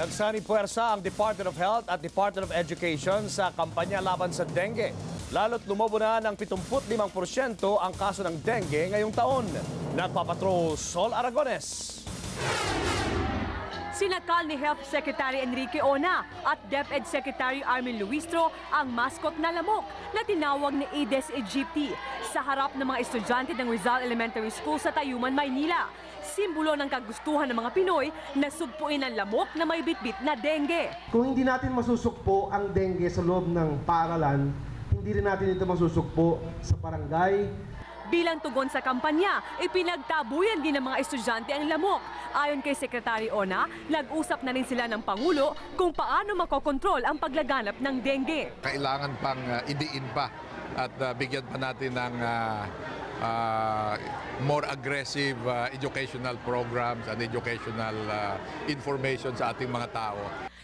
Nagsanib puwersa ang Department of Health at Department of Education sa kampanya laban sa dengue. Lalo't lumobo na ng 75% ang kaso ng dengue ngayong taon. Nagpapatrol Sol Aragones. Sinakal ni Health Secretary Enrique Ona at DepEd Secretary Armin Luistro ang mascot na lamok na tinawag ni Aedes aegypti sa harap ng mga estudyante ng Rizal Elementary School sa Tayuman, Maynila. Simbolo ng kagustuhan ng mga Pinoy na sugpuin ang lamok na may bitbit na dengue. Kung hindi natin masusukpo ang dengue sa loob ng paaralan, hindi rin natin ito masusukpo sa barangay. Bilang tugon sa kampanya, ipinagtabuyan din ng mga estudyante ang lamok. Ayon kay Secretary Ona, nag-usap na rin sila ng Pangulo kung paano makokontrol ang paglaganap ng dengue. Kailangan pang idiin pa at bigyan pa natin ng more aggressive educational programs and educational information sa ating mga tao.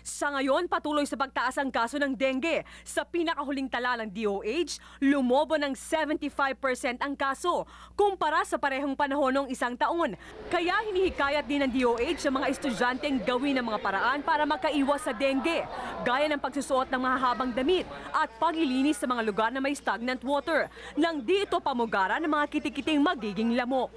Sa ngayon, patuloy sa pagtaas ang kaso ng dengue. Sa pinakahuling tala ng DOH, lumobo ng 75% ang kaso kumpara sa parehong panahon ng isang taon. Kaya hinihikayat din ng DOH sa mga estudyanteng gawin ang mga paraan para makaiwas sa dengue, gaya ng pagsusuot ng mahahabang damit at paglilinis sa mga lugar na may stagnant water, nang di ito pamugaran ng mga kitikiting magiging lamok.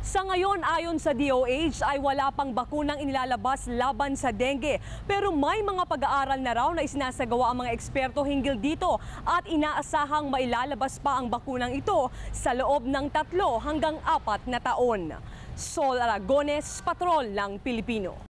Sa ngayon, ayon sa DOH, ay wala pang bakunang inilalabas laban sa dengue. Pero may mga pag-aaral na raw na isinasagawa ang mga eksperto hinggil dito at inaasahang mailalabas pa ang bakunang ito sa loob ng 3 hanggang 4 na taon. Sol Aragones, Patrol ng Pilipino.